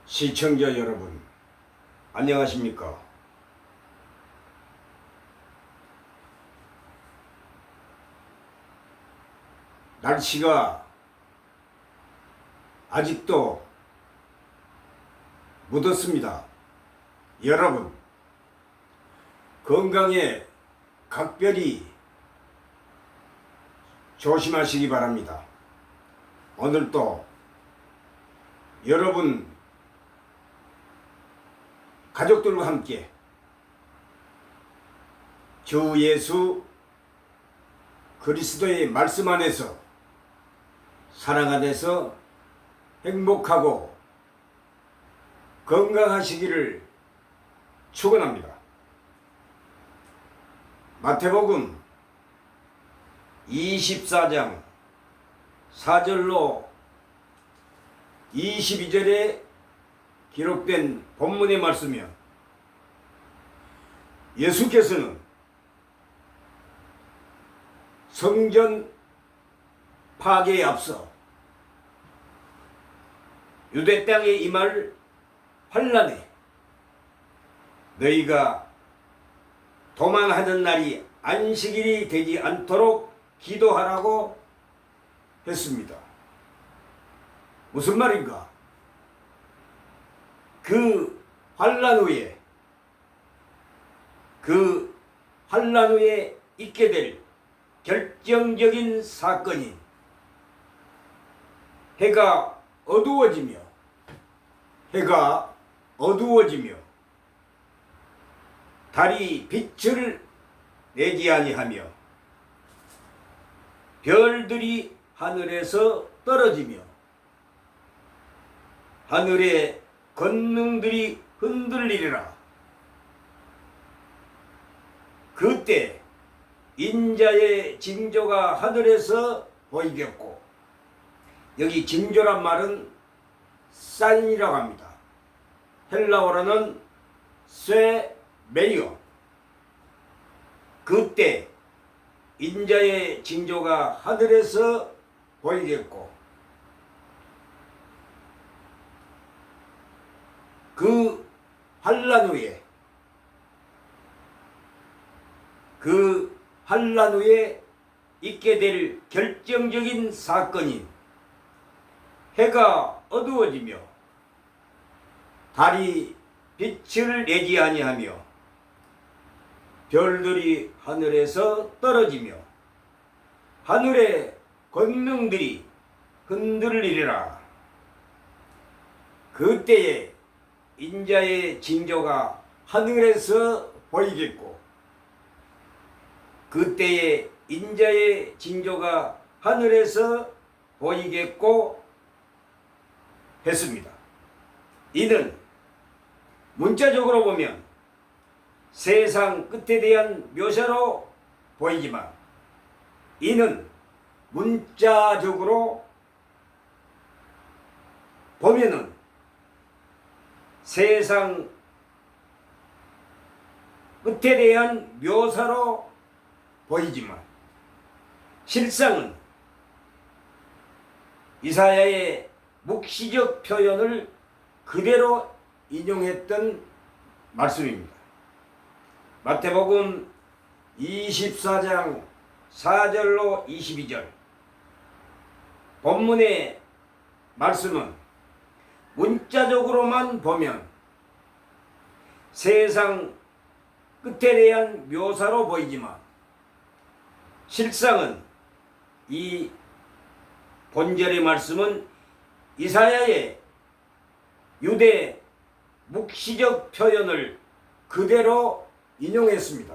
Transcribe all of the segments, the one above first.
시청자 여러분, 안녕하십니까? 날씨가 아직도 묻었습니다. 여러분, 건강에 각별히 조심하시기 바랍니다. 오늘도 여러분 가족들과 함께 주 예수 그리스도의 말씀 안에서 사랑 안에서 행복하고 건강하시기를 축원합니다. 마태복음 24장 4절로 22절에 기록된 본문의 말씀이요, 예수께서는 성전 파괴에 앞서 유대 땅에 임할 환난에 너희가 도망하는 날이 안식일이 되지 않도록 기도하라고 했습니다. 무슨 말인가? 그 환난 후에 있게 될 결정적인 사건인 해가 어두워지며 달이 빛을 내지 아니하며 별들이 하늘에서 떨어지며 하늘의 권능들이 흔들리리라. 그때 인자의 징조가 하늘에서 보이겠고, 여기 징조란 말은 사인이라고 합니다. 헬라어로는 쇠메이오. 그때 인자의 징조가 하늘에서 보이겠고, 그 환난 후에 있게 될 결정적인 사건인 해가 어두워지며 달이 빛을 내지 아니하며 별들이 하늘에서 떨어지며 하늘의 권능들이 흔들리리라. 그때에 인자의 징조가 하늘에서 보이겠고, 그때에 인자의 징조가 하늘에서 보이겠고 했습니다. 이는 문자적으로 보면 세상 끝에 대한 묘사로 보이지만, 이는 문자적으로 보면은 세상 끝에 대한 묘사로 보이지만, 실상은 이사야의 묵시적 표현을 그대로 인용했던 말씀입니다. 마태복음 24장 4절로 22절 본문의 말씀은 문자적으로만 보면 세상 끝에 대한 묘사로 보이지만, 실상은 이 본절의 말씀은 이사야의 유대 묵시적 표현을 그대로 인용했습니다.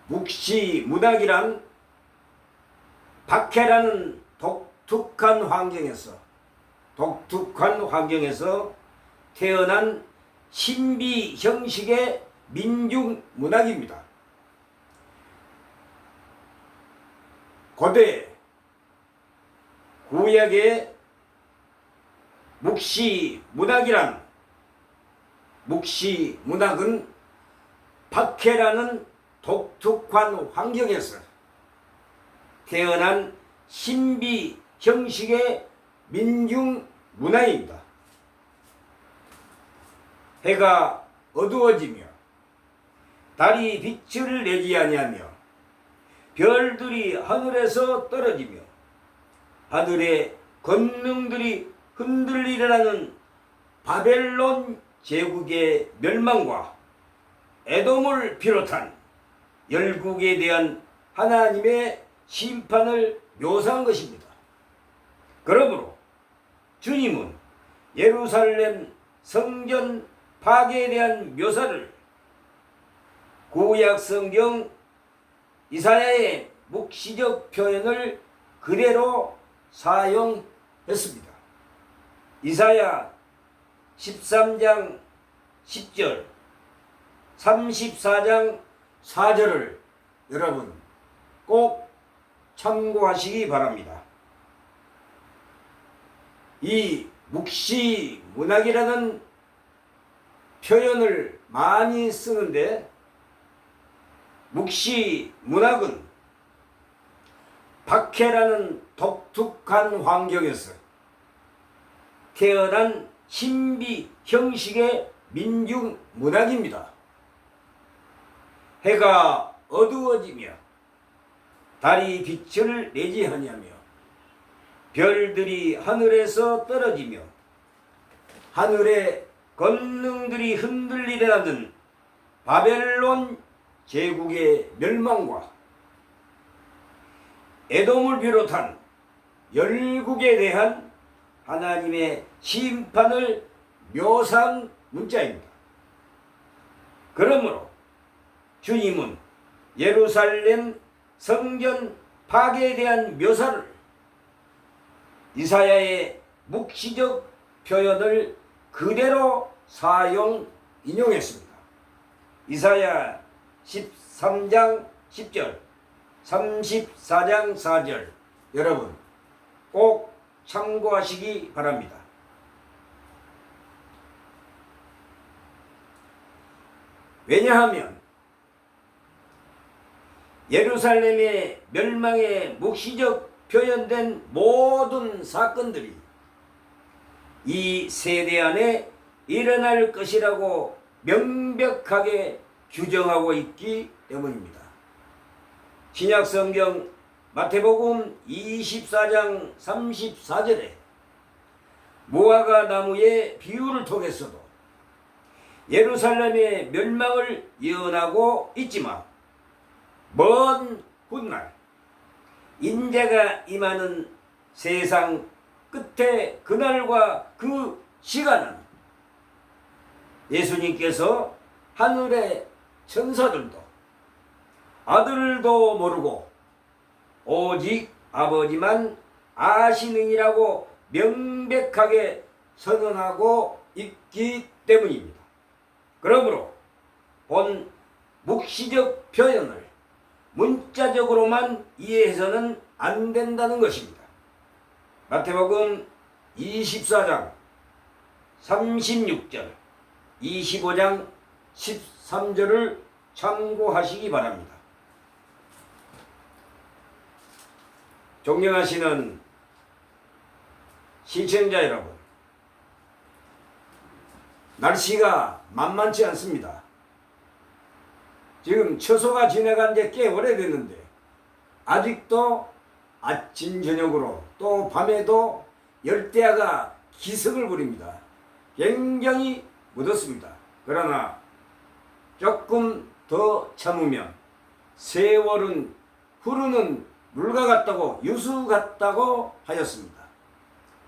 묵시문학이란 박해라는 독특한 환경에서 태어난 신비 형식의 민중문학입니다. 고대 구약의 묵시문학은 박해라는 독특한 환경에서 태어난 신비 형식의 민중 문화입니다. 해가 어두워지며 달이 빛을 내지 아니하며 별들이 하늘에서 떨어지며 하늘의 권능들이 흔들리라는 바벨론 제국의 멸망과 에돔을 비롯한 열국에 대한 하나님의 심판을 묘사한 것입니다. 그러므로 주님은 예루살렘 성전 파괴에 대한 묘사를 구약 성경 이사야의 묵시적 표현을 그대로 사용했습니다. 이사야 13장 10절, 34장 4절을 여러분 꼭 참고하시기 바랍니다. 이 묵시 문학이라는 표현을 많이 쓰는데 묵시 문학은 박해라는 독특한 환경에서 태어난 신비 형식의 민중 문학입니다. 해가 어두워지며 달이 빛을 내지 아니하며 별들이 하늘에서 떨어지며 하늘의 권능들이 흔들리려는 바벨론 제국의 멸망과 에돔을 비롯한 열국에 대한 하나님의 심판을 묘사한 문자입니다. 그러므로 주님은 예루살렘 성전 파괴에 대한 묘사를 이사야의 묵시적 표현을 그대로 인용했습니다. 이사야 13장 10절, 34장 4절 여러분 꼭 참고하시기 바랍니다. 왜냐하면 예루살렘의 멸망에 묵시적 표현된 모든 사건들이 이 세대 안에 일어날 것이라고 명백하게 규정하고 있기 때문입니다. 신약성경 마태복음 24장 34절에 무화과 나무의 비유를 통해서도 예루살렘의 멸망을 예언하고 있지만 먼 훗날 인자가 임하는 세상 끝에 그날과 그 시간은 예수님께서 하늘의 천사들도 아들도 모르고 오직 아버지만 아시느니라고 명백하게 선언하고 있기 때문입니다. 그러므로 본 묵시적 표현을 문자적으로만 이해해서는 안 된다는 것입니다. 마태복음 24장 36절, 25장 13절을 참고하시기 바랍니다. 존경하시는 시청자 여러분, 날씨가 만만치 않습니다. 지금 처소가 지나간 지 꽤 오래됐는데 아직도 아침 저녁으로 또 밤에도 열대야가 기승을 부립니다. 굉장히 무덥습니다. 그러나 조금 더 참으면 세월은 흐르는 물과 같다고 유수 같다고 하였습니다.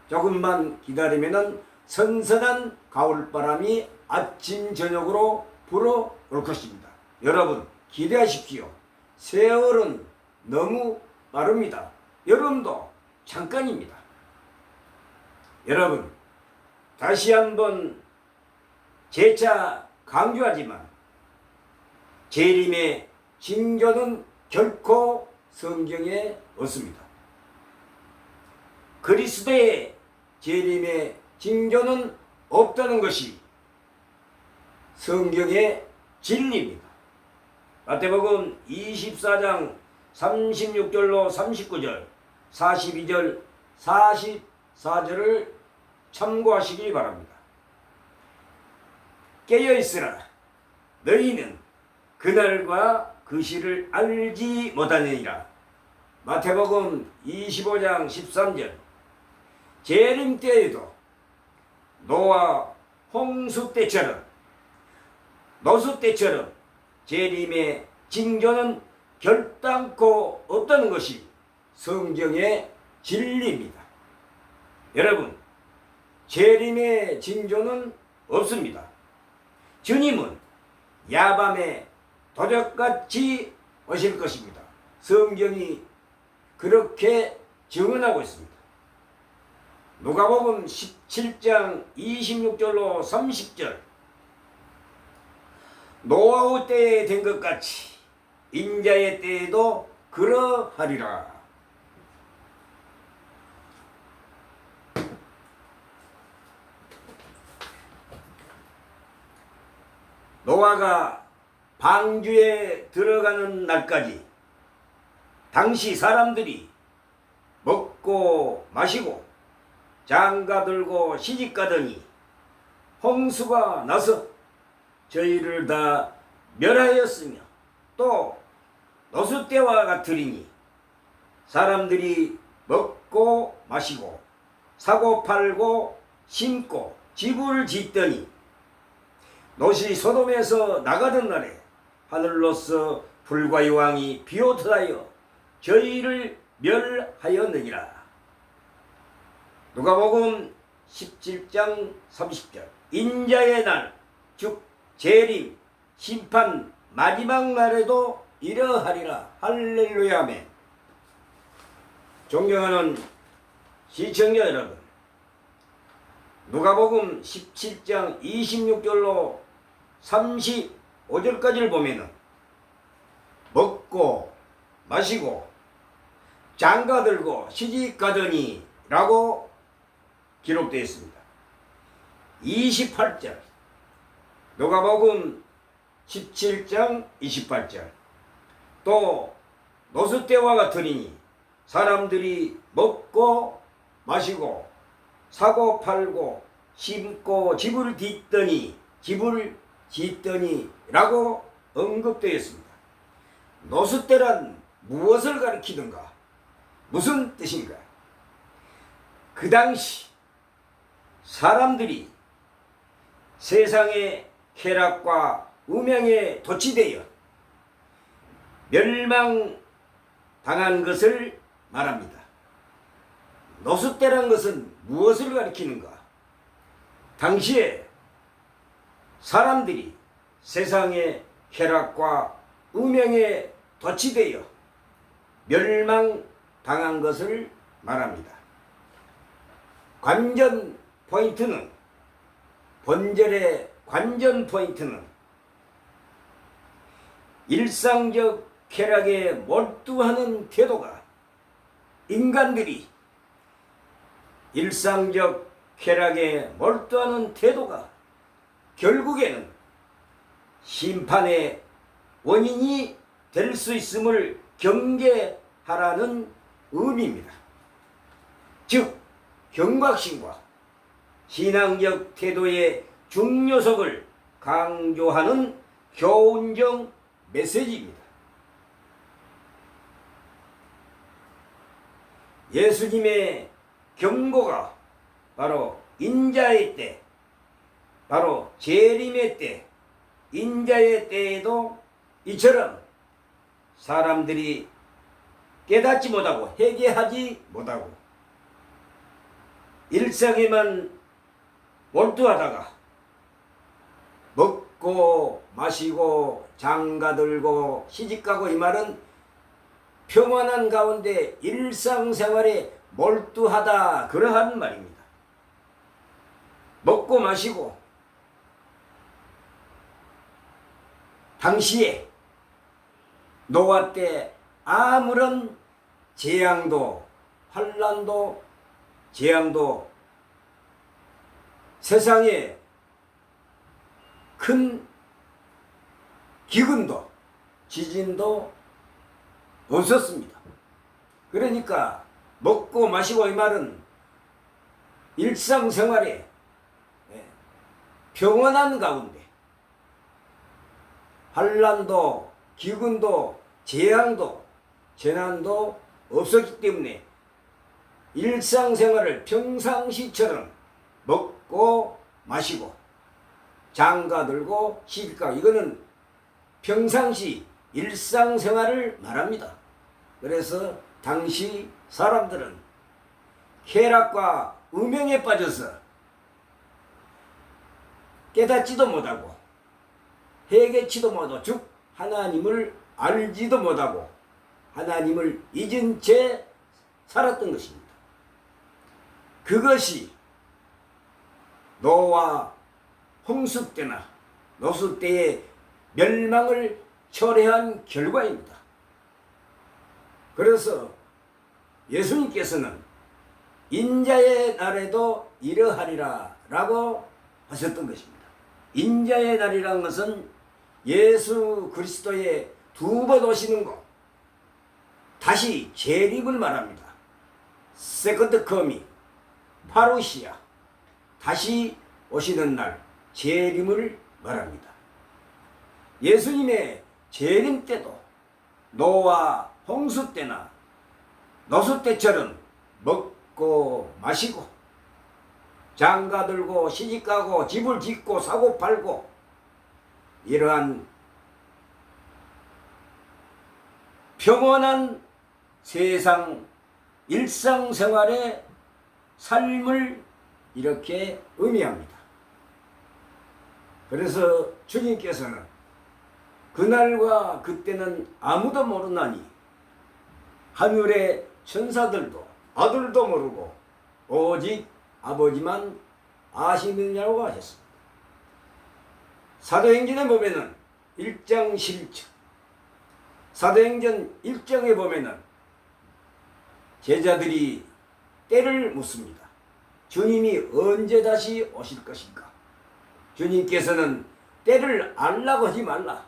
조금만 기다리면은 선선한 가을바람이 아침 저녁으로 불어올 것입니다. 여러분 기대하십시오. 세월은 너무 빠릅니다. 여름도 잠깐입니다. 여러분 다시 한번 재차 강조하지만 재림의 징조는 결코 성경에 없습니다. 그리스도의 재림의 징조는 없다는 것이 성경의 진리입니다. 마태복음 24장 36절로 39절, 42절, 44절을 참고하시기 바랍니다. 깨어있으라. 너희는 그날과 그 시를 알지 못하느니라. 마태복음 25장 13절. 재림 때에도 노아 홍수 때처럼, 노수 때처럼 재림의 징조는 결단코 없다는 것이 성경의 진리입니다. 여러분, 재림의 징조는 없습니다. 주님은 야밤에 도적같이 오실 것입니다. 성경이 그렇게 증언하고 있습니다. 누가복음 17장 26절로 30절. 노아의 때에 된 것 같이 인자의 때에도 그러하리라. 노아가 방주에 들어가는 날까지 당시 사람들이 먹고 마시고 장가들고 시집가더니 홍수가 나서 저희를 다 멸하였으며 또 노수 때와 같으리니 사람들이 먹고 마시고 사고 팔고 심고 집을 짓더니 노시 소돔에서 나가던 날에 하늘로서 불과 여왕이 비오듯하여 저희를 멸하였느니라. 누가복음 17장 30절. 인자의 날, 즉 재림, 심판 마지막 날에도 이러하리라. 할렐루야 아멘. 존경하는 시청자 여러분, 누가복음 17장 26절로 35절까지를 보면은 먹고 마시고 장가들고 시집가더니 라고 기록되어 있습니다. 28절 누가복음 17장 28절. 또 노수 때와 같으니 사람들이 먹고 마시고 사고 팔고 심고 집을 짓더니 라고 언급되어 있습니다. 노수 때란 무엇을 가리키는가? 무슨 뜻인가? 그 당시 사람들이 세상의 쾌락과 음양에 도취되어 멸망당한 것을 말합니다. 노수 때란 것은 무엇을 가리키는가? 당시에 사람들이 세상의 쾌락과 음양에 도취되어 멸망당한 것을 말합니다. 본절의 관전 포인트는 일상적 쾌락에 몰두하는 태도가, 인간들이 일상적 쾌락에 몰두하는 태도가 결국에는 심판의 원인이 될 수 있음을 경계하라는 의미입니다. 즉 경각심과 신앙적 태도의 중요성을 강조하는 교훈적 메시지입니다. 예수님의 경고가 바로 인자의 때, 바로 재림의 때, 인자의 때에도 이처럼 사람들이 깨닫지 못하고 회개하지 못하고 일상에만 몰두하다가 먹고 마시고 장가들고 시집가고, 이 말은 평안한 가운데 일상생활에 몰두하다, 그러한 말입니다. 먹고 마시고 당시에 노아 때 아무런 재앙도 환난도 재앙도 세상에 큰 기근도 지진도 없었습니다. 그러니까 먹고 마시고 이 말은 일상생활에 평온한 가운데 환난도 기근도 재앙도 재난도 없었기 때문에 일상생활을 평상시처럼 먹고 마시고 장가들고 시집가고 이거는 평상시 일상생활을 말합니다. 그래서 당시 사람들은 쾌락과 음행에 빠져서 깨닫지도 못하고 회개치도 못하고 즉 하나님을 알지도 못하고 하나님을 잊은 채 살았던 것입니다. 그것이 노아 홍수 때나 노수 때의 멸망을 초래한 결과입니다. 그래서 예수님께서는 인자의 날에도 이러하리라 라고 하셨던 것입니다. 인자의 날이라는 것은 예수 그리스도의 두 번 오시는 것, 다시 재림을 말합니다. 세컨드 커밍, 파루시아, 다시 오시는 날, 재림을 말합니다. 예수님의 재림 때도 노아 홍수 때나 노수 때처럼 먹고 마시고 장가들고 시집가고 집을 짓고 사고 팔고 이러한 평온한 세상 일상생활의 삶을 이렇게 의미합니다. 그래서 주님께서는 그날과 그때는 아무도 모르나니 하늘의 천사들도 아들도 모르고 오직 아버지만 아시느냐고 하셨습니다. 사도행전에 보면은 1장 11절 사도행전 1장에 보면은 제자들이 때를 묻습니다. 주님이 언제 다시 오실 것인가? 주님께서는 때를 알라고 하지 말라.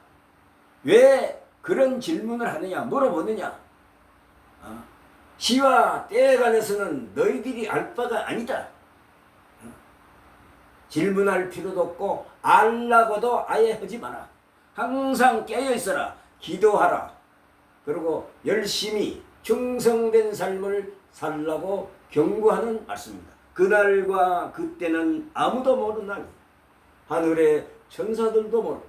왜 그런 질문을 하느냐 물어보느냐. 시와 때에 관해서는 너희들이 알 바가 아니다. 질문할 필요도 없고 알라고도 아예 하지 마라. 항상 깨어 있어라. 기도하라. 그리고 열심히 충성된 삶을 살라고 경고하는 말씀입니다. 그날과 그때는 아무도 모르나니 하늘의 천사들도 모르고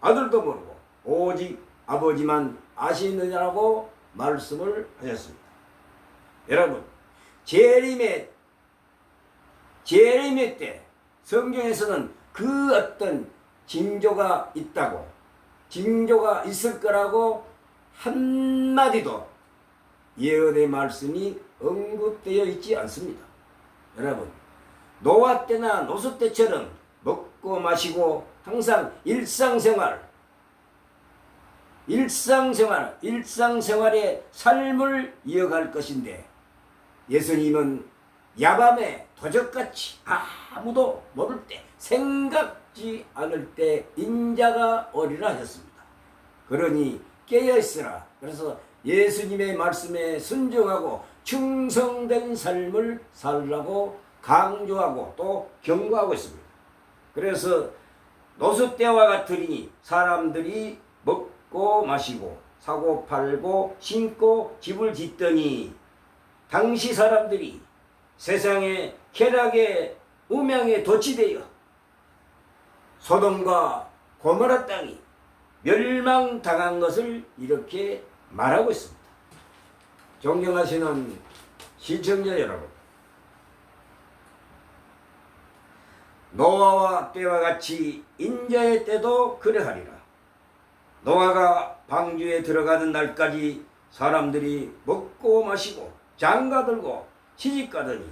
아들도 모르고 오직 아버지만 아시느냐라고 말씀을 하셨습니다. 여러분, 재림의 때 성경에서는 그 어떤 징조가 있다고, 징조가 있을 거라고 한마디도 예언의 말씀이 언급되어 있지 않습니다. 여러분, 노아 때나 노수 때처럼 먹고 마시고 항상 일상생활의 삶을 이어갈 것인데 예수님은 야밤에 도적같이 아무도 모를 때 생각지 않을 때 인자가 오리라 하셨습니다. 그러니 깨어있으라. 그래서 예수님의 말씀에 순종하고 충성된 삶을 살라고 강조하고 또 경고하고 있습니다. 그래서 노수 때와 같으니 사람들이 먹고 마시고 사고 팔고 심고 집을 짓더니 당시 사람들이 세상의 쾌락의 음양에 도취되어 소돔과 고모라 땅이 멸망당한 것을 이렇게 말하고 있습니다. 존경하시는 시청자 여러분, 노아와 때와 같이 인자의 때도 그러하리라. 노아가 방주에 들어가는 날까지 사람들이 먹고 마시고 장가들고 시집가더니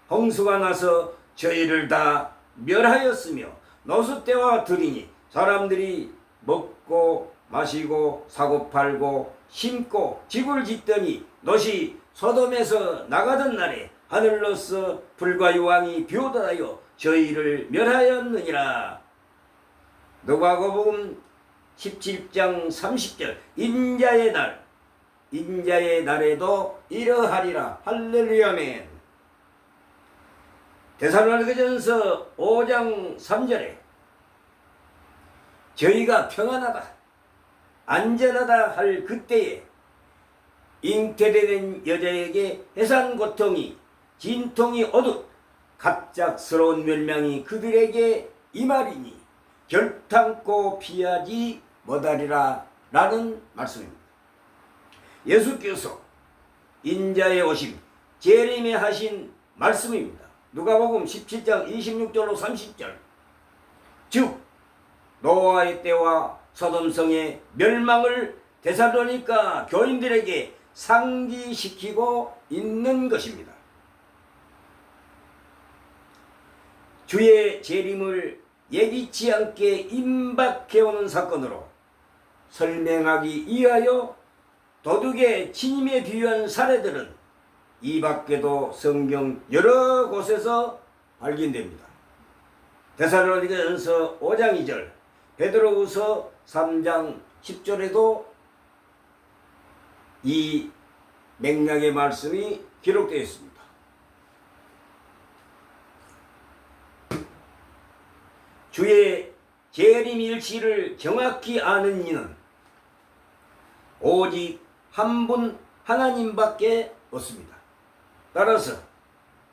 홍수가 나서 저희를 다 멸하였으며 노수 때와 들이니 사람들이 먹고 마시고 사고 팔고 심고 집을 짓더니 노시 소돔에서 나가던 날에 하늘로서 불과 유황이 비오다하여 저희를 멸하였느니라. 누가복음 17장 30절 인자의 날 인자의 날에도 이러하리라. 할렐루야 아멘. 데살로니가전서 5장 3절에 저희가 평안하다 안전하다 할 그때에 잉태된 여자에게 해산 고통이 진통이 오듯 갑작스러운 멸망이 그들에게 임하리니 결탄코 피하지 못하리라 라는 말씀입니다. 예수께서 인자의 오심 재림에 하신 말씀입니다. 누가복음 17장 26절로 30절. 즉 노아의 때와 소돔성의 멸망을 데살로니가 교인들에게 상기시키고 있는 것입니다. 주의 재림을 예기치 않게 임박해오는 사건으로 설명하기 위하여 도둑의 침입에 비유한 사례들은 이 밖에도 성경 여러 곳에서 발견됩니다. 데살로니가전서 5장 2절, 베드로후서 3장 10절에도 이 맥락의 말씀이 기록되어 있습니다. 주의 재림 일시를 정확히 아는 이는 오직 한 분 하나님밖에 없습니다. 따라서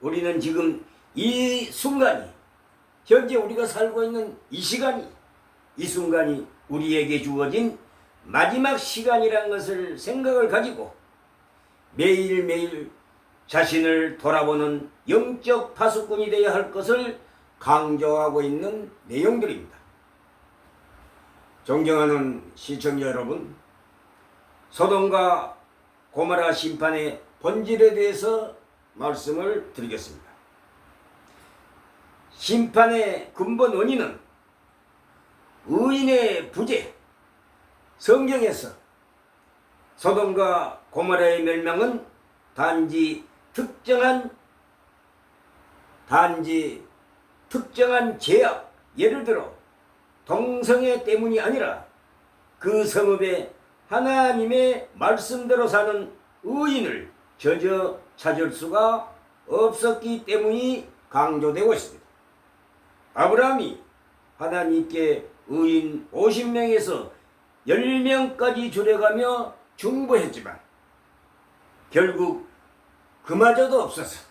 우리는 지금 이 순간이, 현재 우리가 살고 있는 이 시간이, 이 순간이 우리에게 주어진 마지막 시간이라는 것을 생각을 가지고 매일매일 자신을 돌아보는 영적 파수꾼이 되어야 할 것을 강조하고 있는 내용들입니다. 존경하는 시청자 여러분, 소돔과 고모라 심판의 본질에 대해서 말씀을 드리겠습니다. 심판의 근본 원인은 의인의 부재. 성경에서 소돔과 고모라의 멸망은 단지 특정한 죄악, 예를 들어 동성애 때문이 아니라 그 성읍에 하나님의 말씀대로 사는 의인을 저저 찾을 수가 없었기 때문이 강조되고 있습니다. 아브라함이 하나님께 의인 50명에서 10명까지 줄여가며 중보했지만 결국 그마저도 없어서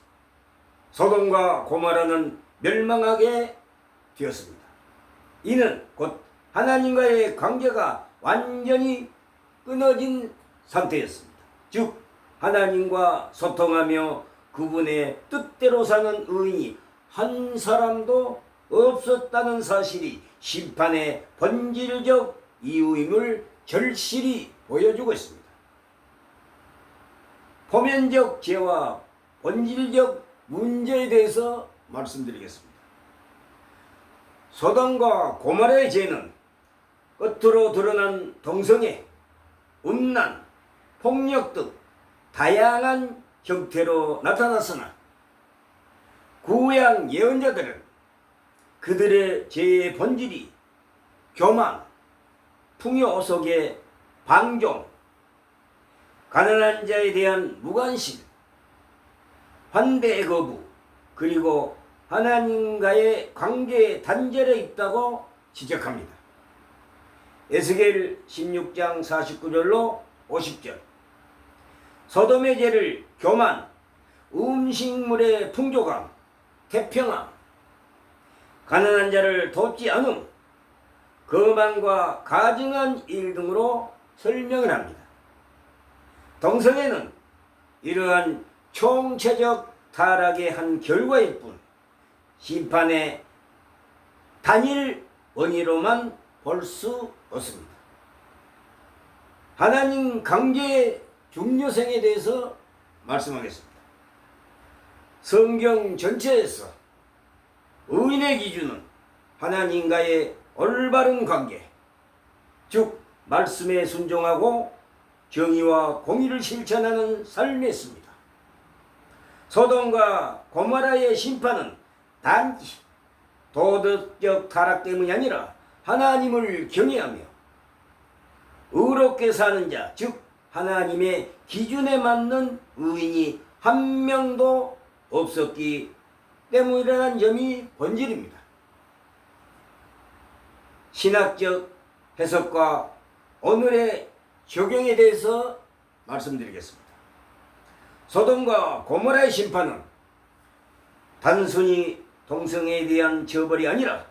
소돔과 고모라는 멸망하게 되었습니다. 이는 곧 하나님과의 관계가 완전히 끊어진 상태였습니다. 즉 하나님과 소통하며 그분의 뜻대로 사는 의인이 한 사람도 없었다는 사실이 심판의 본질적 이유임을 절실히 보여주고 있습니다. 표면적 죄와 본질적 문제에 대해서 말씀드리겠습니다. 소돔과 고모라의 죄는 겉으로 드러난 동성애, 음란, 폭력 등 다양한 형태로 나타났으나 구약 예언자들은 그들의 죄의 본질이 교만, 풍요 속의 방종, 가난한 자에 대한 무관심, 환대 거부, 그리고 하나님과의 관계 단절에 있다고 지적합니다. 에스겔 16장 49절로 50절. 소돔의 죄를 교만, 음식물의 풍족함, 태평함, 가난한 자를 돕지 않음, 거만과 가증한 일 등으로 설명을 합니다. 동성애는 이러한 총체적 타락의 한 결과일 뿐 심판의 단일 원인으로만 볼 수 없습니다. 하나님 관계의 중요성에 대해서 말씀하겠습니다. 성경 전체에서 의인의 기준은 하나님과의 올바른 관계, 즉 말씀에 순종하고 정의와 공의를 실천하는 삶이었습니다. 소돔과 고모라의 심판은 단지 도덕적 타락 때문이 아니라 하나님을 경외하며 의롭게 사는 자, 즉 하나님의 기준에 맞는 의인이 한 명도 없었기 때문이라는 점이 본질입니다. 신학적 해석과 오늘의 적용에 대해서 말씀드리겠습니다. 소돔과 고모라의 심판은 단순히 동성애에 대한 처벌이 아니라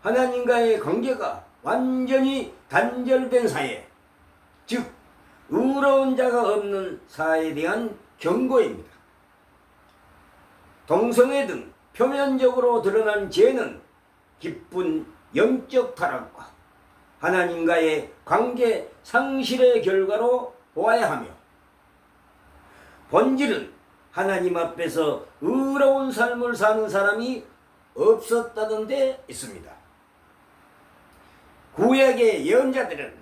하나님과의 관계가 완전히 단절된 사회, 즉 의로운 자가 없는 사회에 대한 경고입니다. 동성애 등 표면적으로 드러난 죄는 깊은 영적 타락과 하나님과의 관계 상실의 결과로 보아야 하며, 본질은 하나님 앞에서 의로운 삶을 사는 사람이 없었다는 데 있습니다. 구약의 예언자들은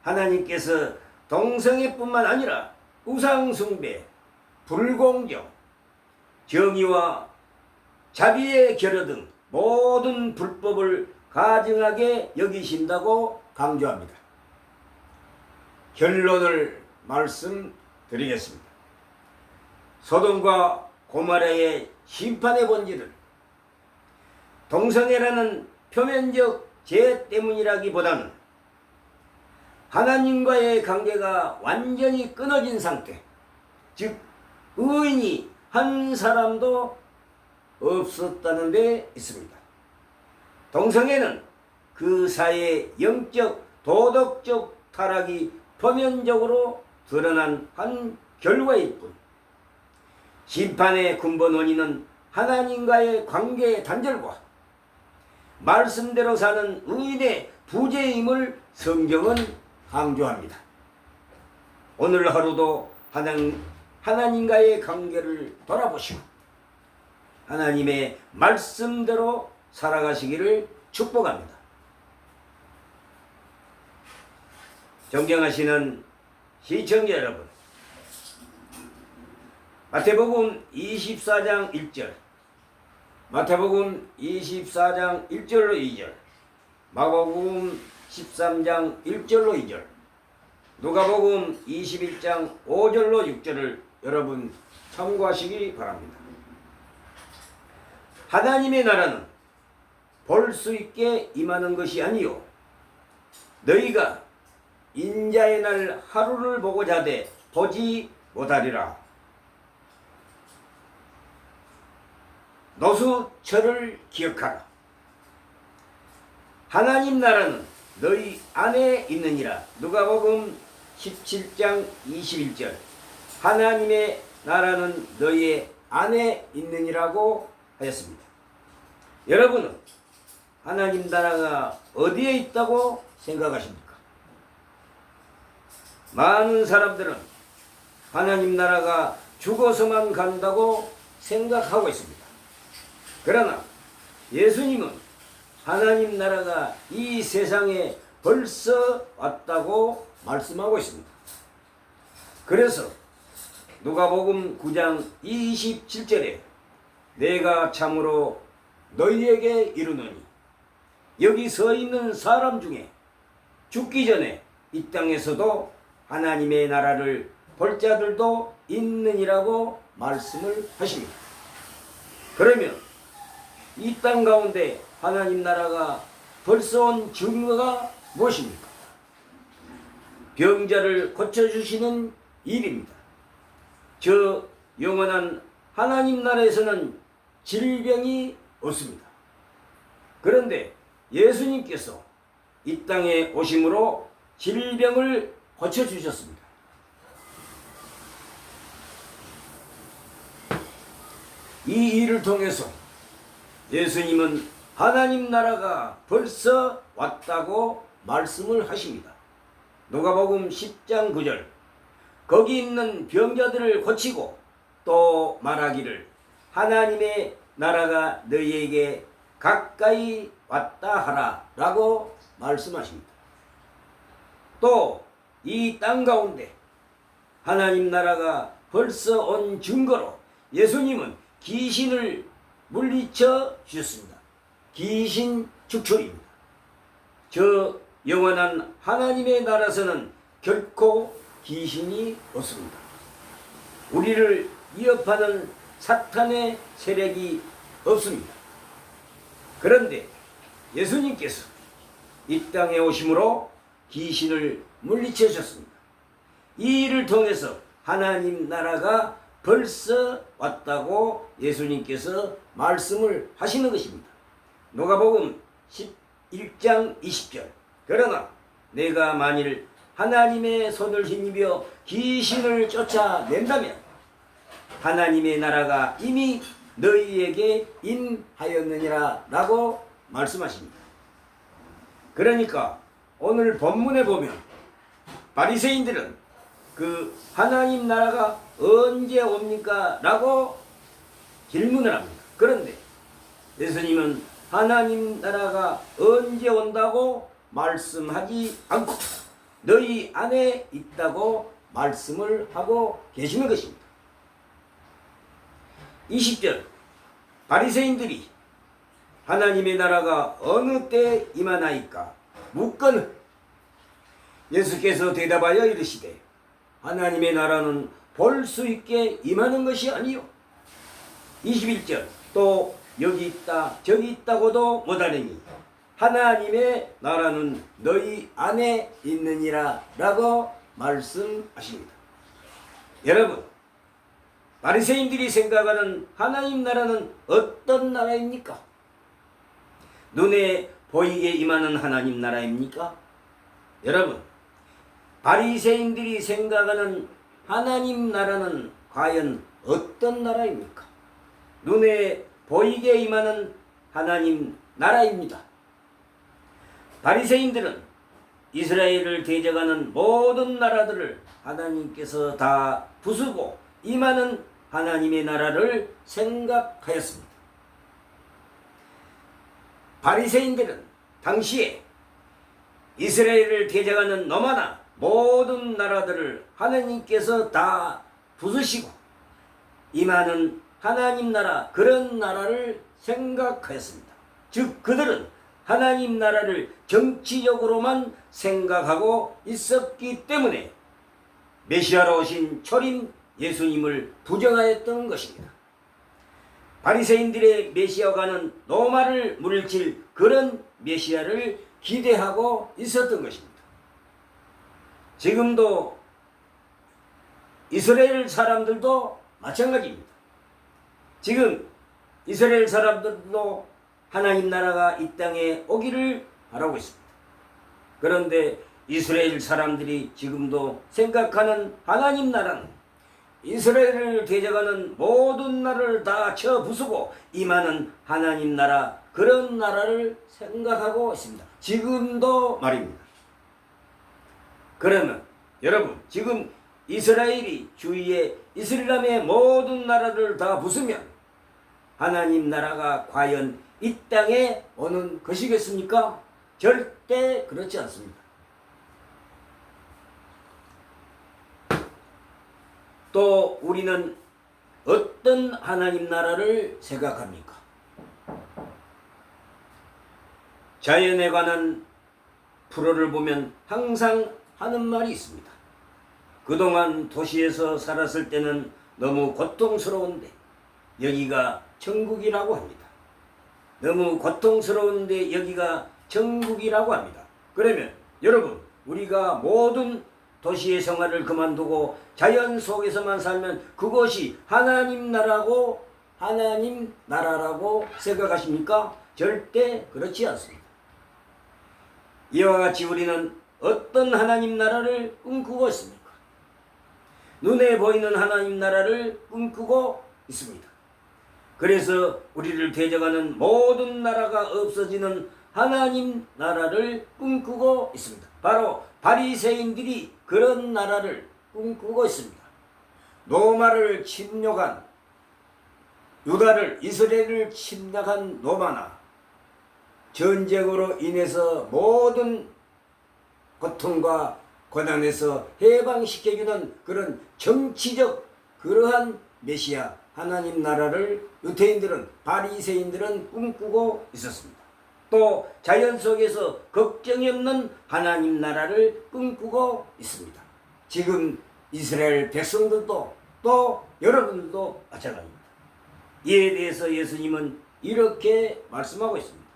하나님께서 동성애뿐만 아니라 우상숭배, 불공정, 정의와 자비의 결여 등 모든 불법을 가증하게 여기신다고 강조합니다. 결론을 말씀드리겠습니다. 소돔과 고모라의 심판의 본질은 동성애라는 표면적 죄 때문이라기보다는 하나님과의 관계가 완전히 끊어진 상태, 즉 의인이 한 사람도 없었다는 데 있습니다. 동성애는 그 사회의 영적, 도덕적 타락이 표면적으로 드러난 한 결과일 뿐, 심판의 근본 원인은 하나님과의 관계의 단절과 말씀대로 사는 의인의 부재임을 성경은 강조합니다. 오늘 하루도 하나님과의 관계를 돌아보시고 하나님의 말씀대로 살아가시기를 축복합니다. 존경하시는 시청자 여러분, 마태복음 24장 1절, 마태복음 24장 1절로 2절, 마가복음 13장 1절로 2절, 누가복음 21장 5절로 6절을 여러분 참고하시기 바랍니다. 하나님의 나라는 볼 수 있게 임하는 것이 아니요 너희가 인자의 날 하루를 보고 자되 보지 못하리라. 노수철을 기억하라. 하나님 나라는 너희 안에 있느니라. 누가복음 17장 21절. 하나님의 나라는 너희의 안에 있느니라고 하였습니다. 여러분은 하나님 나라가 어디에 있다고 생각하십니까? 많은 사람들은 하나님 나라가 죽어서만 간다고 생각하고 있습니다. 그러나 예수님은 하나님 나라가 이 세상에 벌써 왔다고 말씀하고 있습니다. 그래서 누가복음 9장 27절에 내가 참으로 너희에게 이르노니 여기 서 있는 사람 중에 죽기 전에 이 땅에서도 하나님의 나라를 볼 자들도 있느니라고 말씀을 하십니다. 그러면 이 땅 가운데 하나님 나라가 벌써 온 증거가 무엇입니까? 병자를 고쳐주시는 일입니다. 저 영원한 하나님 나라에서는 질병이 없습니다. 그런데 예수님께서 이 땅에 오심으로 질병을 고쳐주셨습니다. 이 일을 통해서 예수님은 하나님 나라가 벌써 왔다고 말씀을 하십니다. 누가복음 10장 9절. 거기 있는 병자들을 고치고 또 말하기를 하나님의 나라가 너희에게 가까이 왔다 하라 라고 말씀하십니다. 또 이 땅 가운데 하나님 나라가 벌써 온 증거로 예수님은 귀신을 물리쳐 주셨습니다. 귀신 축출입니다. 저 영원한 하나님의 나라에서는 결코 귀신이 없습니다. 우리를 위협하는 사탄의 세력이 없습니다. 그런데 예수님께서 이 땅에 오심으로 귀신을 물리치셨습니다. 이 일을 통해서 하나님 나라가 벌써 왔다고 예수님께서 말씀을 하시는 것입니다. 누가복음 11장 20절. 그러나 내가 만일 하나님의 손을 힘입어 귀신을 쫓아낸다면 하나님의 나라가 이미 너희에게 임하였느니라 라고 말씀하십니다. 그러니까 오늘 본문에 보면 바리새인들은 그 하나님 나라가 언제 옵니까? 라고 질문을 합니다. 그런데 예수님은 하나님 나라가 언제 온다고 말씀하지 않고 너희 안에 있다고 말씀을 하고 계시는 것입니다. 20절. 바리새인들이 하나님의 나라가 어느 때 임하나이까 묻거늘 예수께서 대답하여 이르시되 하나님의 나라는 볼 수 있게 임하는 것이 아니요. 21절. 또 여기 있다 저기 있다고도 못하느니 하나님의 나라는 너희 안에 있느니라 라고 말씀하십니다. 여러분, 바리새인들이 생각하는 하나님 나라는 어떤 나라입니까? 눈에 보이게 임하는 하나님 나라입니까? 여러분, 바리새인들이 생각하는 하나님 나라는 과연 어떤 나라입니까? 눈에 보이게 임하는 하나님 나라입니다. 바리새인들은 이스라엘을 대적하는 모든 나라들을 하나님께서 다 부수고 임하는 하나님의 나라를 생각하였습니다. 바리새인들은 당시에 이스라엘을 대적하는 너마나 모든 나라들을 하나님께서 다 부수시고 임하는 하나님 나라, 그런 나라를 생각하였습니다. 즉 그들은 하나님 나라를 정치적으로만 생각하고 있었기 때문에 메시아로 오신 초림 예수님을 부정하였던 것입니다. 바리새인들의 메시아가는 로마를 물리칠 그런 메시아를 기대하고 있었던 것입니다. 지금도 이스라엘 사람들도 마찬가지입니다. 지금 이스라엘 사람들도 하나님 나라가 이 땅에 오기를 바라고 있습니다. 그런데 이스라엘 사람들이 지금도 생각하는 하나님 나라는 이스라엘을 대적하는 모든 나라를 다 쳐부수고 임하는 하나님 나라, 그런 나라를 생각하고 있습니다. 지금도 말입니다. 그러면 여러분, 지금 이스라엘이 주위에 이슬람의 모든 나라를 다 부수면 하나님 나라가 과연 이 땅에 오는 것이겠습니까? 절대 그렇지 않습니다. 또 우리는 어떤 하나님 나라를 생각합니까? 자연에 관한 프로를 보면 항상 하는 말이 있습니다. 그동안 도시에서 살았을 때는 너무 고통스러운데 여기가 천국이라고 합니다. 너무 고통스러운데 여기가 천국이라고 합니다. 그러면 여러분, 우리가 모든 도시의 생활을 그만두고 자연 속에서만 살면 그것이 하나님 나라고 하나님 나라라고 생각하십니까? 절대 그렇지 않습니다. 이와 같이 우리는 어떤 하나님 나라를 꿈꾸고 있습니까? 눈에 보이는 하나님 나라를 꿈꾸고 있습니다. 그래서 우리를 대적하는 모든 나라가 없어지는 하나님 나라를 꿈꾸고 있습니다. 바로 바리새인들이 그런 나라를 꿈꾸고 있습니다. 로마를 침략한, 유다를, 이스라엘을 침략한 로마나 전쟁으로 인해서 모든 고통과 고난에서 해방시켜주는 그런 정치적 그러한 메시아 하나님 나라를 유대인들은, 바리새인들은 꿈꾸고 있었습니다. 또 자연 속에서 걱정이 없는 하나님 나라를 꿈꾸고 있습니다. 지금 이스라엘 백성들도 또 여러분들도 마찬가지입니다. 이에 대해서 예수님은 이렇게 말씀하고 있습니다.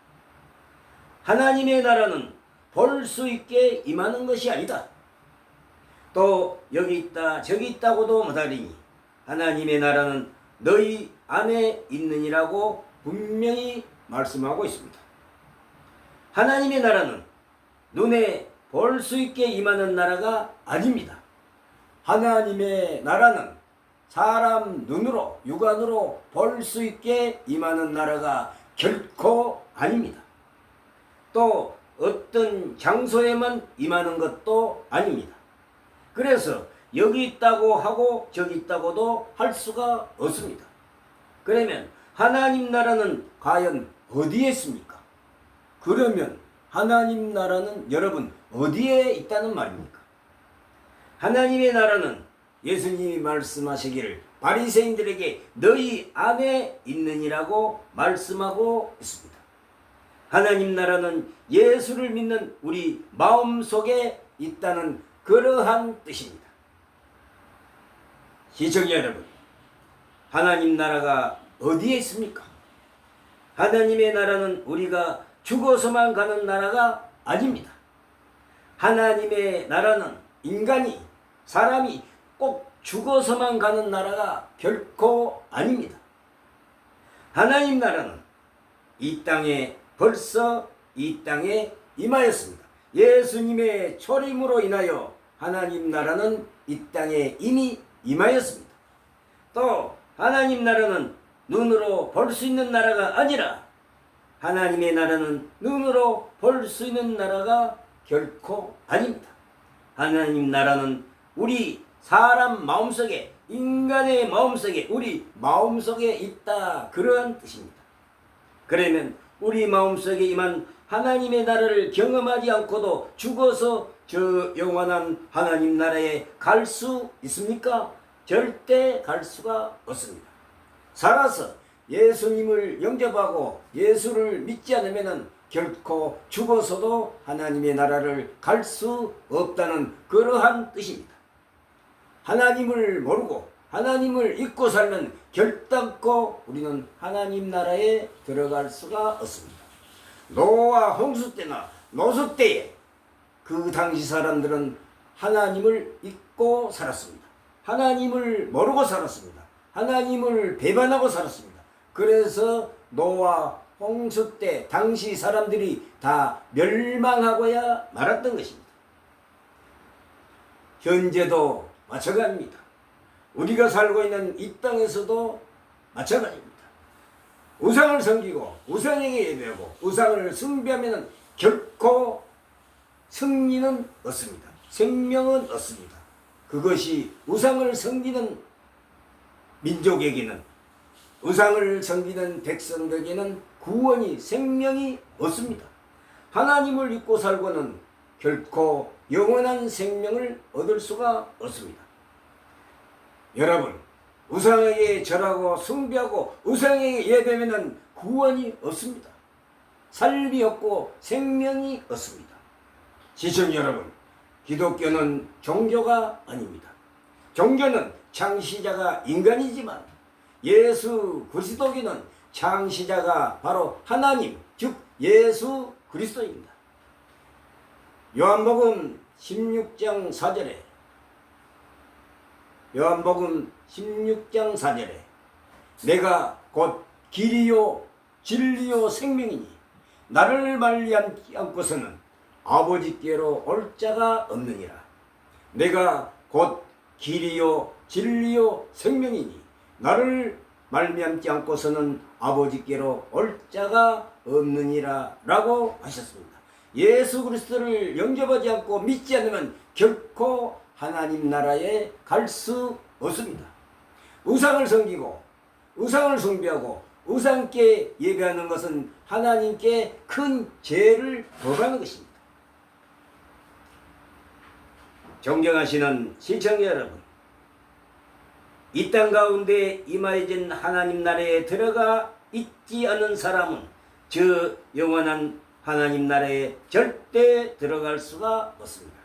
하나님의 나라는 볼 수 있게 임하는 것이 아니다. 또 여기 있다 저기 있다고도 못하리니 하나님의 나라는 너희 안에 있느니라고 분명히 말씀하고 있습니다. 하나님의 나라는 눈에 볼 수 있게 임하는 나라가 아닙니다. 하나님의 나라는 사람 눈으로 육안으로 볼 수 있게 임하는 나라가 결코 아닙니다. 또 어떤 장소에만 임하는 것도 아닙니다. 그래서 여기 있다고 하고 저기 있다고도 할 수가 없습니다. 그러면 하나님 나라는 과연 어디에 있습니까? 그러면 하나님 나라는 여러분 어디에 있다는 말입니까? 하나님의 나라는 예수님이 말씀하시기를 바리새인들에게 너희 안에 있느니라고 말씀하고 있습니다. 하나님 나라는 예수를 믿는 우리 마음속에 있다는 그러한 뜻입니다. 시청자 여러분, 하나님 나라가 어디에 있습니까? 하나님의 나라는 우리가 죽어서만 가는 나라가 아닙니다. 하나님의 나라는 인간이 사람이 꼭 죽어서만 가는 나라가 결코 아닙니다. 하나님 나라는 이 땅에 벌써 이 땅에 임하였습니다. 예수님의 초림으로 인하여 하나님 나라는 이 땅에 이미 임하였습니다. 또 하나님 나라는 눈으로 볼 수 있는 나라가 아니라 하나님의 나라는 눈으로 볼 수 있는 나라가 결코 아닙니다. 하나님 나라는 우리 사람 마음속에 인간의 마음속에 우리 마음속에 있다 그러한 뜻입니다. 그러면 우리 마음속에 임한 하나님의 나라를 경험하지 않고도 죽어서 저 영원한 하나님 나라에 갈 수 있습니까? 절대 갈 수가 없습니다. 살아서 예수님을 영접하고 예수를 믿지 않으면 결코 죽어서도 하나님의 나라를 갈 수 없다는 그러한 뜻입니다. 하나님을 모르고 하나님을 잊고 살면 결단코 우리는 하나님 나라에 들어갈 수가 없습니다. 노아 홍수 때나 노수 때에 그 당시 사람들은 하나님을 잊고 살았습니다. 하나님을 모르고 살았습니다. 하나님을 배반하고 살았습니다. 그래서 노아 홍수 때 당시 사람들이 다 멸망하고야 말았던 것입니다. 현재도 마찬가지입니다. 우리가 살고 있는 이 땅에서도 마찬가지입니다. 우상을 섬기고 우상에게 예배하고 우상을 숭배하면 결코 승리는 없습니다. 생명은 없습니다. 그것이 우상을 섬기는 민족에게는 우상을 섬기는 백성들에게는 구원이 생명이 없습니다. 하나님을 잊고 살고는 결코 영원한 생명을 얻을 수가 없습니다. 여러분, 우상에게 절하고 숭배하고 우상에게 예배하면 구원이 없습니다. 삶이 없고 생명이 없습니다. 시청자 여러분, 기독교는 종교가 아닙니다. 종교는 창시자가 인간이지만 예수 그리스도교는 창시자가 바로 하나님, 즉 예수 그리스도입니다. 요한복음 16장 4절에 요한복음 16장 4절에 내가 곧 길이요 진리요 생명이니 나를 말미암지 않고서는 아버지께로 올 자가 없느니라. 내가 곧 길이요 진리요 생명이니 나를 말미암지 않고서는 아버지께로 올 자가 없느니라 라고 하셨습니다. 예수 그리스도를 영접하지 않고 믿지 않으면 결코 하나님 나라에 갈 수 없습니다. 우상을 섬기고 우상을 숭배하고 우상께 예배하는 것은 하나님께 큰 죄를 범하는 것입니다. 존경하시는 시청자 여러분, 이 땅 가운데 임하여진 하나님 나라에 들어가 있지 않은 사람은 저 영원한 하나님 나라에 절대 들어갈 수가 없습니다.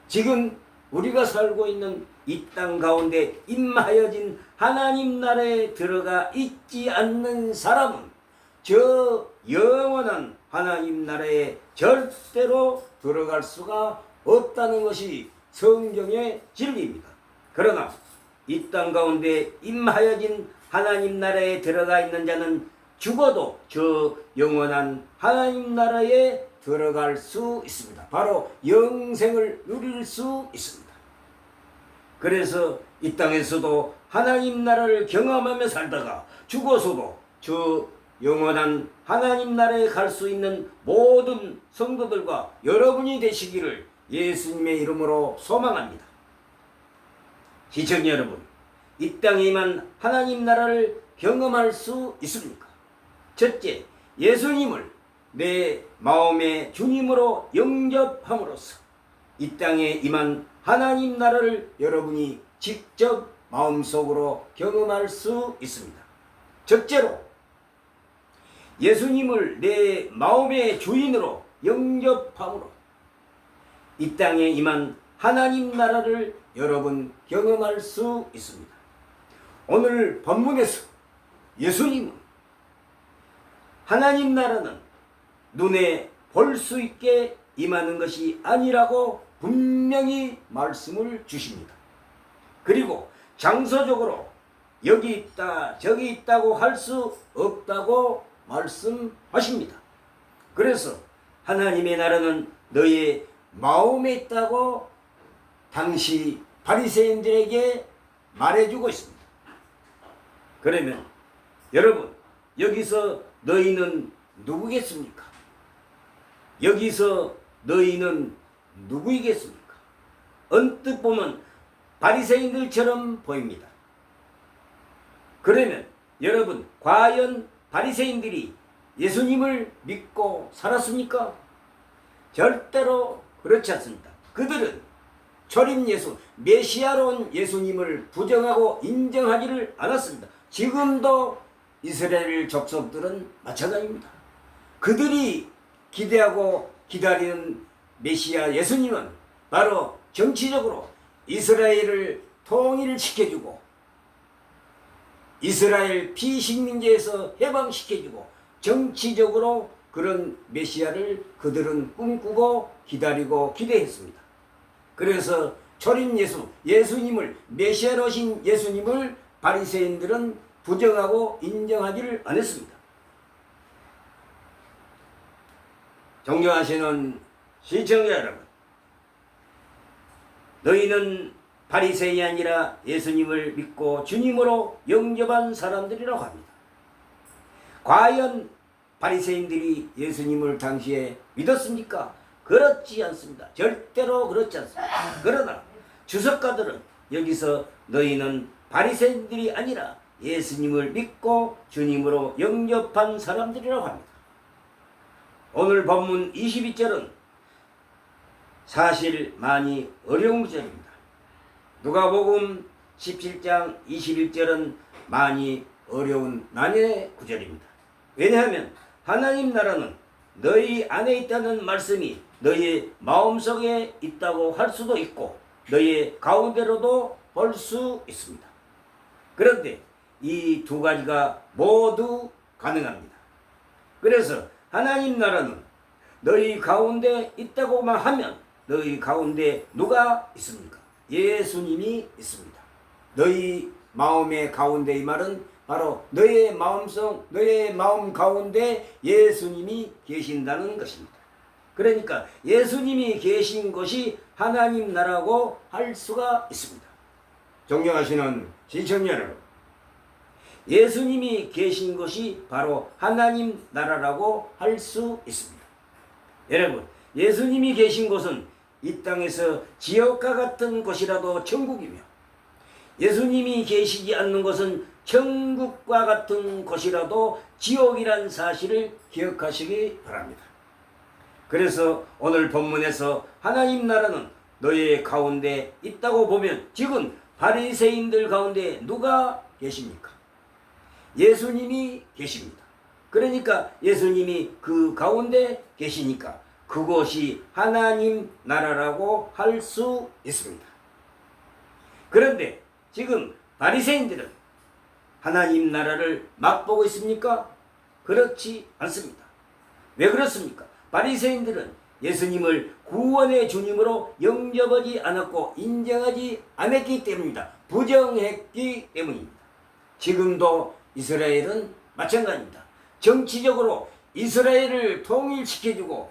지금 우리가 살고 있는 이 땅 가운데 임하여진 하나님 나라에 들어가 있지 않는 사람은 저 영원한 하나님 나라에 절대로 들어갈 수가 없다는 것이 성경의 진리입니다. 그러나 이 땅 가운데 임하여진 하나님 나라에 들어가 있는 자는 죽어도 저 영원한 하나님 나라에 들어갈 수 있습니다. 바로 영생을 누릴 수 있습니다. 그래서 이 땅에서도 하나님 나라를 경험하며 살다가 죽어서도 저 영원한 하나님 나라에 갈 수 있는 모든 성도들과 여러분이 되시기를 예수님의 이름으로 소망합니다. 시청자 여러분, 이 땅에 임한 하나님 나라를 경험할 수 있습니까? 첫째, 예수님을 내 마음의 주님으로 영접함으로써 이 땅에 임한 하나님 나라를 여러분이 직접 마음속으로 경험할 수 있습니다. 첫째로, 예수님을 내 마음의 주인으로 영접함으로 이 땅에 임한 하나님 나라를 여러분 경험할 수 있습니다. 오늘 본문에서 예수님은 하나님 나라는 눈에 볼 수 있게 임하는 것이 아니라고 분명히 말씀을 주십니다. 그리고 장소적으로 여기 있다 저기 있다고 할 수 없다고 말씀하십니다. 그래서 하나님의 나라는 너의 마음에 있다고 당시 바리새인들에게 말해주고 있습니다. 그러면 여러분, 여기서 너희는 누구겠습니까? 여기서 너희는 누구이겠습니까? 언뜻 보면 바리새인들처럼 보입니다. 그러면 여러분, 과연 바리새인들이 예수님을 믿고 살았습니까? 절대로 그렇지 않습니다. 그들은 초림 예수, 메시아로 온 예수님을 부정하고 인정하지를 않았습니다. 지금도 이스라엘 족속들은 마찬가지입니다. 그들이 기대하고 기다리는 메시아 예수님은 바로 정치적으로 이스라엘을 통일시켜주고 이스라엘 피식민지에서 해방시켜주고 정치적으로 그런 메시아를 그들은 꿈꾸고 기다리고 기대했습니다. 그래서 초림 예수, 예수님을 메시아로 오신 예수님을 바리새인들은 부정하고 인정하지를 않았습니다. 존경하시는 시청자 여러분, 너희는 바리새인이 아니라 예수님을 믿고 주님으로 영접한 사람들이라고 합니다. 과연 바리새인들이 예수님을 당시에 믿었습니까? 그렇지 않습니다. 절대로 그렇지 않습니다. 그러나 주석가들은 여기서 너희는 바리새인들이 아니라 예수님을 믿고 주님으로 영접한 사람들이라고 합니다. 오늘 본문 22절은 사실 많이 어려운 구절입니다. 누가복음 17장 21절은 많이 어려운 난해의 구절입니다. 왜냐하면 하나님 나라는 너희 안에 있다는 말씀이 너희의 마음속에 있다고 할 수도 있고 너희의 가운데로도 볼 수 있습니다. 그런데 이 두 가지가 모두 가능합니다. 그래서 하나님 나라는 너희 가운데 있다고만 하면 너희 가운데 누가 있습니까? 예수님이 있습니다. 너희 마음의 가운데, 이 말은 바로 너의 마음속, 너의 마음 가운데 예수님이 계신다는 것입니다. 그러니까 예수님이 계신 것이 하나님 나라고 할 수가 있습니다. 존경하시는 시청자 여러분, 예수님이 계신 것이 바로 하나님 나라라고 할 수 있습니다. 여러분, 예수님이 계신 곳은 이 땅에서 지옥과 같은 곳이라도 천국이며 예수님이 계시지 않는 곳은 천국과 같은 곳이라도 지옥이란 사실을 기억하시기 바랍니다. 그래서 오늘 본문에서 하나님 나라는 너의 가운데 있다고 보면 지금 바리새인들 가운데 누가 계십니까? 예수님이 계십니다. 그러니까 예수님이 그 가운데 계시니까 그곳이 하나님 나라라고 할 수 있습니다. 그런데 지금 바리새인들은 하나님 나라를 맛보고 있습니까? 그렇지 않습니다. 왜 그렇습니까? 바리새인들은 예수님을 구원의 주님으로 영접하지 않았고 인정하지 않았기 때문입니다. 부정했기 때문입니다. 지금도 이스라엘은 마찬가지입니다. 정치적으로 이스라엘을 통일시켜주고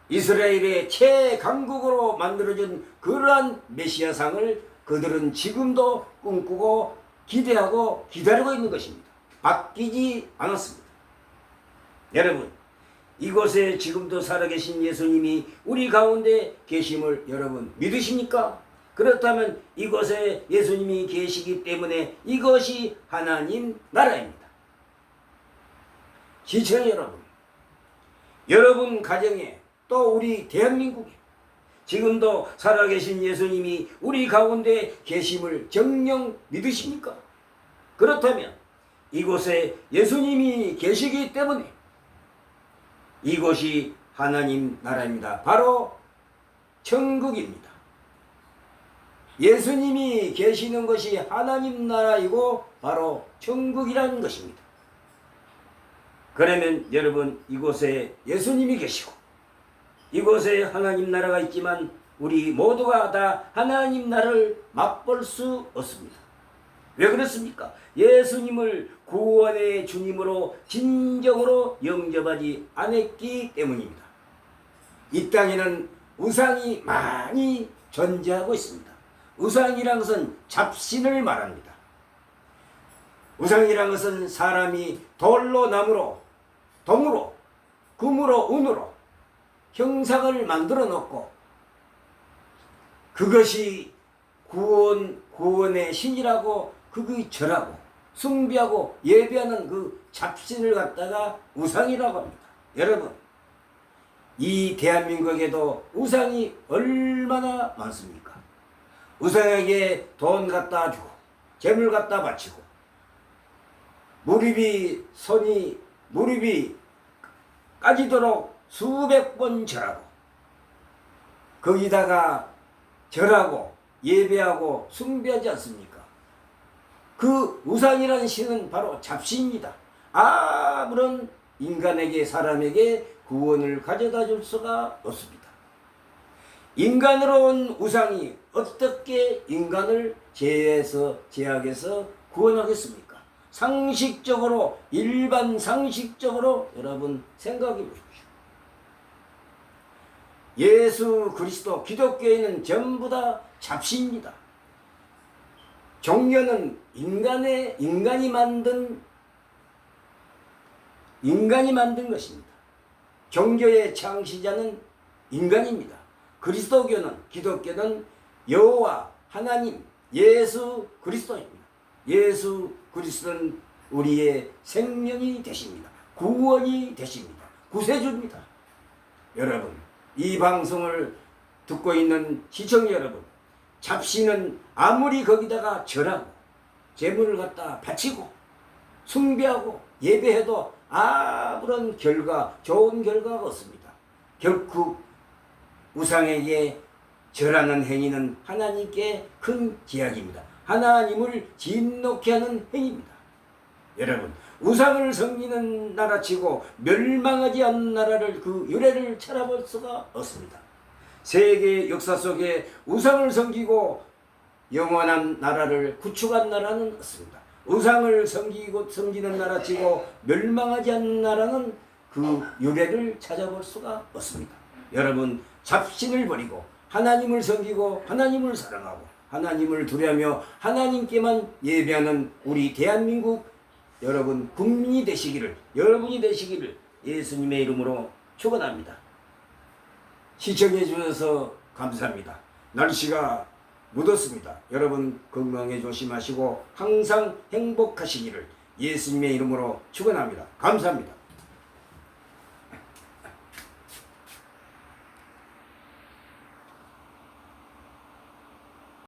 이스라엘의 최강국으로 만들어준 그러한 메시아상을 그들은 지금도 꿈꾸고 기대하고 기다리고 있는 것입니다. 바뀌지 않았습니다. 여러분, 이곳에 지금도 살아계신 예수님이 우리 가운데 계심을 여러분 믿으십니까? 그렇다면 이곳에 예수님이 계시기 때문에 이것이 하나님 나라입니다. 시청자 여러분, 여러분 가정에 또 우리 대한민국에 지금도 살아계신 예수님이 우리 가운데 계심을 정녕 믿으십니까? 그렇다면 이곳에 예수님이 계시기 때문에 이곳이 하나님 나라입니다. 바로 천국입니다. 예수님이 계시는 것이 하나님 나라이고 바로 천국이라는 것입니다. 그러면 여러분, 이곳에 예수님이 계시고 이곳에 하나님 나라가 있지만 우리 모두가 다 하나님 나라를 맛볼 수 없습니다. 왜 그렇습니까? 예수님을 구원의 주님으로 진정으로 영접하지 않았기 때문입니다. 이 땅에는 우상이 많이 존재하고 있습니다. 우상이란 것은 잡신을 말합니다. 우상이란 것은 사람이 돌로 나무로 동으로 금으로 은으로 형상을 만들어 놓고 그것이 구원의 신이라고 그것이 절하고 숭배하고 예배하는 그 잡신을 갖다가 우상이라고 합니다. 여러분, 이 대한민국에도 우상이 얼마나 많습니까? 우상에게 돈 갖다 주고 재물 갖다 바치고 무릎이 까지도록 수백 번 절하고 거기다가 절하고 예배하고 숭배하지 않습니까? 그 우상이라는 신은 바로 잡신입니다. 아무런 인간에게 사람에게 구원을 가져다 줄 수가 없습니다. 인간으로 온 우상이 어떻게 인간을 죄악에서 구원하겠습니까? 상식적으로 일반 상식적으로 여러분 생각해 보십시오. 예수 그리스도 기독교인은 전부 다 잡신입니다. 종교는 인간이 만든 것입니다. 종교의 창시자는 인간입니다. 기독교는 여호와 하나님 예수 그리스도입니다. 예수 그리스도는 우리의 생명이 되십니다. 구원이 되십니다. 구세주입니다. 여러분, 이 방송을 듣고 있는 시청자 여러분, 잡신은 아무리 거기다가 절하고 재물을 갖다 바치고 숭배하고 예배해도 아무런 좋은 결과가 없습니다. 결국 우상에게 절하는 행위는 하나님께 큰 제약입니다. 하나님을 진노케 하는 행위입니다. 여러분, 우상을 섬기는 나라치고 멸망하지 않는 나라를 그 유래를 찾아볼 수가 없습니다. 세계 역사 속에 우상을 섬기고 영원한 나라를 구축한 나라는 없습니다. 우상을 섬기는 나라치고 멸망하지 않는 나라는 그 유래를 찾아볼 수가 없습니다. 여러분, 잡신을 버리고 하나님을 섬기고 하나님을 사랑하고 하나님을 두려워하며 하나님께만 예배하는 우리 대한민국 여러분이 되시기를 예수님의 이름으로 축원합니다. 시청해 주셔서 감사합니다. 날씨가 묻었습니다. 여러분 건강에 조심하시고 항상 행복하시기를 예수님의 이름으로 축원합니다. 감사합니다.